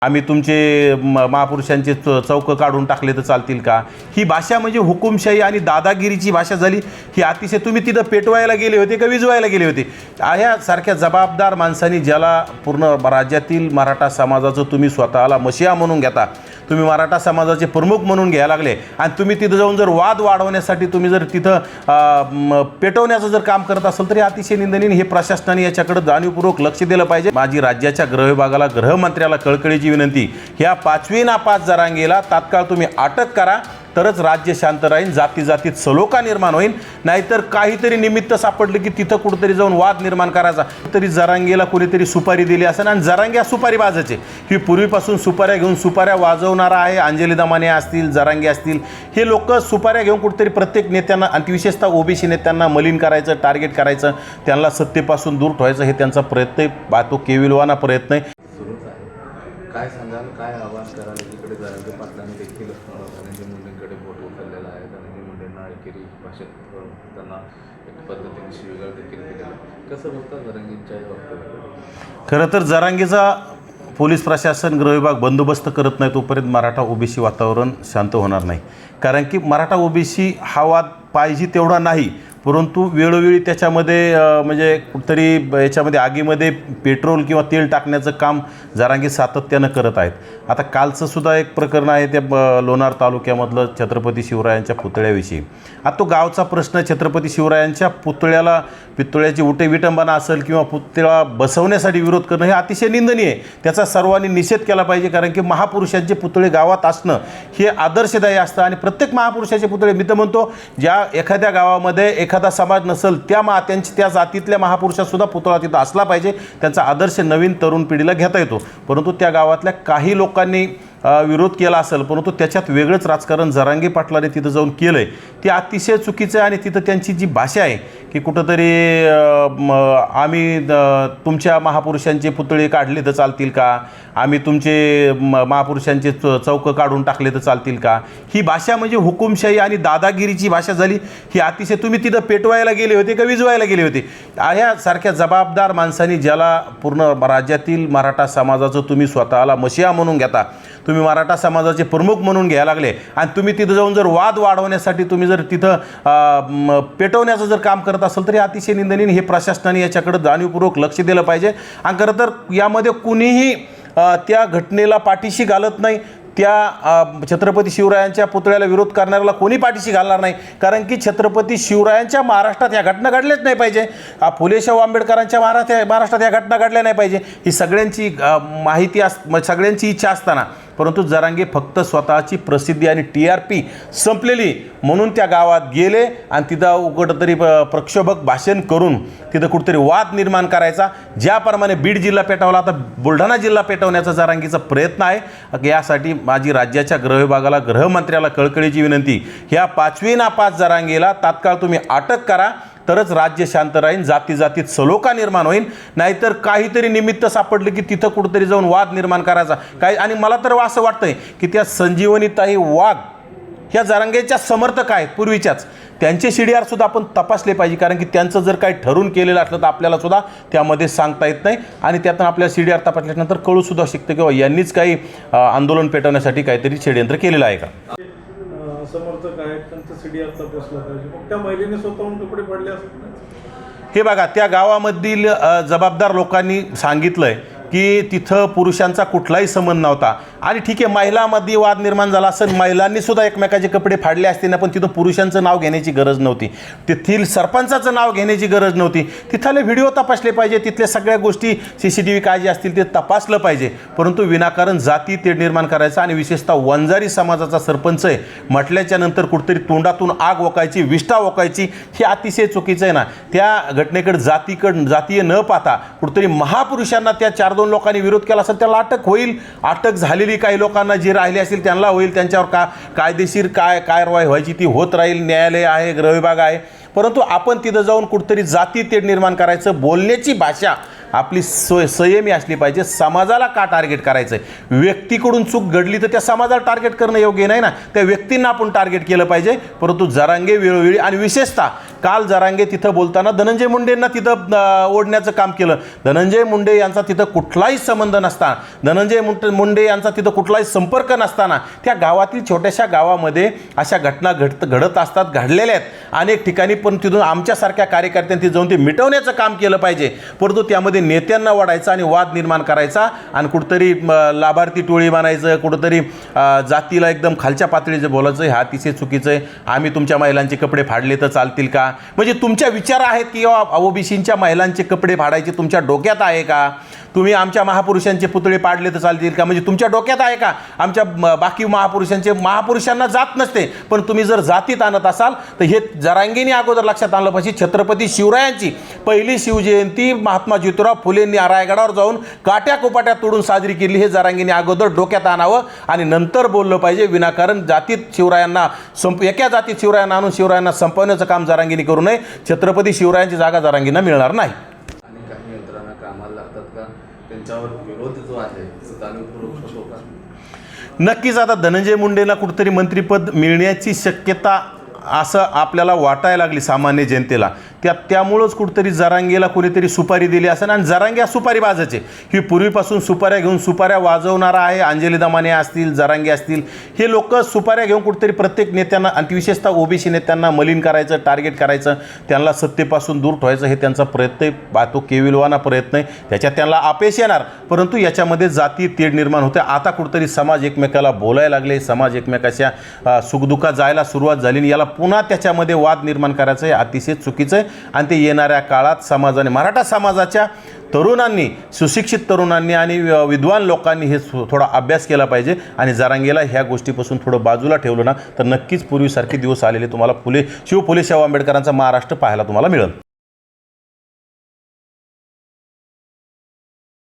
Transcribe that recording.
आम्ही तुमचे महापुरुषांचे चौक काढून टाकले तर चालतील का? ही भाषा म्हणजे हुकुमशाही आणि दादागिरीची भाषा झाली। ही अतिशय तुम्ही तिथं पेटवायला गेले होते का विजवायला गेले होते? यासारख्या जबाबदार माणसांनी, ज्याला पूर्ण राज्यातील मराठा समाजाचं तुम्ही स्वतःला मशिया म्हणून घेता, तुम्ही मराठा समाजाचे प्रमुख म्हणून घ्यायला लागले आणि तुम्ही तिथं जाऊन जर वाद वाढवण्यासाठी तुम्ही जर तिथं पेटवण्याचं जर काम करत असाल तर हे अतिशय निंदनीय। हे प्रशासनाने याच्याकडे जाणीवपूर्वक लक्ष दिलं पाहिजे। माझी राज्याच्या गृह विभागाला, गृहमंत्र्याला कळकळीची विनंती, ह्या 5वी नापास जरांगेला तात्काळ तुम्ही अटक करा, तरच राज्य शांत राहील, जाती जातीत सलोखा निर्माण होईल। नाहीतर काहीतरी निमित्त सापडलं की तिथं कुठेतरी जाऊन वाद निर्माण करायचा, तरी जरांगेला कोणीतरी सुपारी दिली असेल आणि जरांगे सुपारी बाजाचे, ही पूर्वीपासून सुपाऱ्या घेऊन सुपाऱ्या वाजवणारा आहे। अंजली दमाने असतील, जरांगे असतील, हे लोक सुपाऱ्या घेऊन कुठेतरी प्रत्येक नेत्यांना आणि विशेषतः ओबीसी नेत्यांना मलिन करायचं, टार्गेट करायचं, त्यांना सत्तेपासून दूर ठेवायचं, हे त्यांचा प्रयत्न आहे। तो केविलवाना प्रयत्न आहे। काय सांगाल, काय आवाज कराल? इकडे जरांगे पाटलांनी देखील धनंजय मुंडेंकडे बोट उचललेला आहे। धनंजय मुंडेंना एकेरी भाषेत त्यांना एक पद्धतीने शिवीगाळ देखील केलेला। कसं बघता जरांगेंच्या वक्तव्याला? खरं तर जरांगेचा पोलीस प्रशासन, गृह विभाग बंदोबस्त करत नाही तोपर्यंत मराठा ओबीसी वातावरण शांत होणार नाही। कारण की मराठा ओबीसी हा वाद पाहिजे तेवढा नाही, परंतु वेळोवेळी त्याच्यामध्ये म्हणजे कुठेतरी याच्यामध्ये आगीमध्ये पेट्रोल किंवा तेल टाकण्याचं काम जरांगे सातत्यानं करत आहेत। आता कालचं सुद्धा एक प्रकरण आहे त्या लोणार तालुक्यामधलं छत्रपती शिवरायांच्या पुतळ्याविषयी। आता तो गावचा प्रश्न, छत्रपती शिवरायांच्या पितळ्याची विटंबना असेल किंवा पुतळा बसवण्यासाठी विरोध करणं हे अतिशय निंदनीय आहे। त्याचा सर्वांनी निषेध केला पाहिजे। कारण की महापुरुषांचे पुतळे गावात असणं हे आदर्शदायी असतं आणि प्रत्येक महापुरुषाचे पुतळे, मी तर म्हणतो, ज्या एखाद्या गावामध्ये एखादा समाज नसेल त्या जातीतल्या महापुरुषासुद्धा पुतळा तिथं असला पाहिजे। त्यांचा आदर्श नवीन तरुण पिढीला घेता येतो। परंतु त्या गावातल्या काही लोकांनी विरोध केला असेल, परंतु त्याच्यात वेगळंच राजकारण जरांगे पाटलाने तिथं जाऊन केलं आहे, ते अतिशय चुकीचं आहे। आणि तिथं त्यांची जी भाषा आहे की कुठंतरी आम्ही तुमच्या महापुरुषांचे पुतळे काढले तर चालतील का? आम्ही तुमचे महापुरुषांचे चौक काढून टाकले तर चालतील का? ही भाषा म्हणजे हुकुमशाही आणि दादागिरीची भाषा झाली। ही अतिशय तुम्ही तिथं पेटवायला गेले होते का विजवायला गेले होते? यासारख्या जबाबदार माणसांनी, ज्याला पूर्ण राज्यातील मराठा समाजाचं तुम्ही स्वतःला मशिया म्हणून घेता, तुम्ही मराठा समाजाचे प्रमुख म्हणून घ्यायला लागले आणि तुम्ही तिथं जाऊन जर वाद वाढवण्यासाठी तुम्ही जर तिथं पेटवण्याचं जर काम करत असाल तर हे अतिशय निंदनीय। हे प्रशासनाने याच्याकडे जाणीवपूर्वक लक्ष दिलं पाहिजे। आणि खरं तर यामध्ये कुणीही त्या घटनेला पाठीशी घालत नाही। त्या छत्रपती शिवरायांच्या पुतळ्याला विरोध करणाऱ्याला कोणी पाठीशी घालणार नाही। कारण की छत्रपती शिवरायांच्या महाराष्ट्रात या घटना घडल्याच नाही पाहिजे। फुलेशाहू आंबेडकरांच्या महाराष्ट्रात या घटना घडल्या नाही पाहिजे, ही सगळ्यांची माहिती सगळ्यांची इच्छा असताना, परंतु जरांगे फक्त स्वतःची प्रसिद्धी आणि TRP संपलेली म्हणून त्या गावात गेले आणि तिथं कुठंतरी प्रक्षोभक भाषण करून तिथं कुठंतरी वाद निर्माण करायचा। ज्याप्रमाणे बीड जिल्हा पेटवला, आता बुलढाणा जिल्हा पेटवण्याचा जरांगेचा प्रयत्न आहे। यासाठी माझी राज्याच्या गृह विभागाला, गृहमंत्र्याला कळकळीची विनंती, ह्या 5वी नापास जरांगेला तात्काळ तुम्ही अटक करा, तरच राज्य शांत राहील, जाती जातीत सलोखा निर्माण होईल। नाहीतर काहीतरी निमित्त सापडलं की तिथं कुठेतरी जाऊन वाद निर्माण करायचा काय। आणि मला तर असं वाटतंय की त्या संजीवनीताई वाघ ह्या जरांगेच्या समर्थक आहेत पूर्वीच्याच, त्यांचे CDR सुद्धा आपण तपासले पाहिजे। कारण की त्यांचं जर काही ठरून केलेलं असलं तर आपल्याला सुद्धा त्यामध्ये सांगता येत नाही आणि त्यातून आपल्याला CDR तपासल्यानंतर कळू सुद्धा शकतं की यांनीच काही आंदोलन पेटवण्यासाठी काहीतरी षडयंत्र केलेलं आहे का। समर्थक आहेत, त्यांचं CDR तपासलं पाहिजे। मग त्या महिलेने स्वतःहून कपडे फाडले असतात। हे बघा, त्या गावामधील जबाबदार लोकांनी सांगितलंय की तिथं पुरुषांचा कुठलाही संबंध नव्हता। आणि ठीक आहे, महिलांमध्ये वाद निर्माण झाला असेल, महिलांनी सुद्धा एकमेकाचे कपडे फाडले असते ना, पण तिथं पुरुषांचं नाव घेण्याची गरज नव्हती, तेथील सरपंचाचं नाव घेण्याची गरज नव्हती। तिथले व्हिडिओ तपासले पाहिजे, तिथल्या सगळ्या गोष्टी CCTV काय जे असतील ते तपासलं पाहिजे। परंतु विनाकारण जाती तेढ निर्माण करायचं आणि विशेषतः वंजारी समाजाचा सरपंच आहे म्हटल्याच्या नंतर कुठेतरी तोंडातून आग ओकायची, विष्ठा ओकायची, हे अतिशय चुकीचं आहे ना। त्या घटनेकडे जातीय न पाहता कुठेतरी महापुरुषांना त्या 4-2 लोकांनी विरोध केला असेल त्याला अटक होईल। अटक झालेली काही लोकांना जी राहिली असेल त्यांना होईल, त्यांच्यावर कायदेशीर कारवाई व्हायची ती होत राहील। न्यायालय आहे, गृह विभाग आहे। परंतु आपण तिथं जाऊन कुठेतरी जाती तेढ निर्माण करायचं, बोलण्याची भाषा आपली संयमी असली पाहिजे। समाजाला का टार्गेट करायचं आहे? व्यक्तीकडून चूक घडली तर त्या समाजाला टार्गेट करणं योग्य नाही ना, त्या व्यक्तींना आपण टार्गेट केलं पाहिजे। परंतु जरांगे वेळोवेळी आणि विशेषतः काल जरांगे तिथं बोलताना धनंजय मुंडेंना तिथं ओढण्याचं काम केलं. धनंजय मुंडे यांचा तिथं कुठलाही संबंध नसताना, धनंजय मुंडे यांचा तिथं कुठलाही संपर्क नसताना त्या गावातील छोट्याशा गावामध्ये अशा घटना घडत असतात, घडलेल्या आहेत अनेक ठिकाणी. पण तिथून आमच्यासारख्या कार्यकर्त्यांनी जाऊन ते मिटवण्याचं काम केलं पाहिजे. परंतु त्यामध्ये नेत्यांना वाढायचा आणि वाद निर्माण करायचा आणि कुठंतरी लाभार्थी टोळी मानायचं, कुठंतरी जातीला एकदम खालच्या पातळीचं बोलायचं, हे अतिशय चुकीचं आहे. आम्ही तुमच्या महिलांचे कपडे फाडले तर चालतील का? म्हणजे तुमच्या विचार आहेत की ओबीसींच्या महिलांचे कपडे फाडायचे तुमच्या डोक्यात आहे का? तुम्ही आमच्या महापुरुषांचे पुतळे पाडले तर चालतील का? म्हणजे तुमच्या डोक्यात आहे का? आमच्या बाकी महापुरुषांना जात नसते, पण तुम्ही जर जातीत आणत असाल तर हे जरांगेने अगोदर लक्षात आणलं पाहिजे. छत्रपती शिवरायांची पहिली शिवजयंती महात्मा ज्योतिराव फुलेंनी रायगडावर जाऊन काट्याकुपाट्या तोडून साजरी केली. हे जरांगेने अगोदर डोक्यात आणावं आणि नंतर बोललं पाहिजे. विनाकारण जातीत शिवरायांना एका जातीत शिवरायांना आणून शिवरायांना संपवण्याचं काम जरांगेने करू नये. छत्रपती शिवरायांची जागा जरांगेंना मिळणार नाही. आणि काही यंत्रणा कामाला लागतात का? त्यांच्यावर विरोध जो आहे तो जाणीवपूर्वक होतो का? नक्कीच आता धनंजय मुंडेंना कुठंतरी मंत्रिपद मिळण्याची शक्यता असं आपल्याला वाटायला लागली सामान्य जनतेला. त्यामुळंच कुठंतरी जरांगेला कोणीतरी सुपारी दिली असेल आणि जरांगे सुपारी बाजाचे ही पूर्वीपासून सुपाऱ्या घेऊन सुपाऱ्या वाजवणारा आहे. अंजली दमाने असतील, जरांगे असतील, हे लोक सुपाऱ्या घेऊन कुठंतरी प्रत्येक नेत्यांना आणि विशेषतः ओबीसी नेत्यांना मलिन करायचं, टार्गेट करायचं, त्यांना सत्तेपासून दूर ठेवायचं हे त्यांचा प्रयत्न आहे. तो केविलवाना प्रयत्न आहे. त्याच्यात त्यांना अपयश येणार, परंतु याच्यामध्ये जाती तेढ निर्माण होते. आता कुठंतरी समाज एकमेकाला बोलायला लागले, समाज एकमेकाच्या सुखदुःखात जायला सुरुवात झाली. याला पुन्हा त्याच्यामध्ये वाद निर्माण करायचं हे अतिशय चुकीचं आहे आणि ते येणाऱ्या काळात समाजाने, मराठा समाजाच्या तरुणांनी, सुशिक्षित तरुणांनी आणि विद्वान लोकांनी हे थोडा अभ्यास केला पाहिजे आणि जरांगेला ह्या गोष्टीपासून थोडं बाजूला ठेवलं ना तर नक्कीच पूर्वीसारखे दिवस आलेले तुम्हाला शिव फुले शाहू आंबेडकरांचा महाराष्ट्र पाहायला तुम्हाला मिळेल.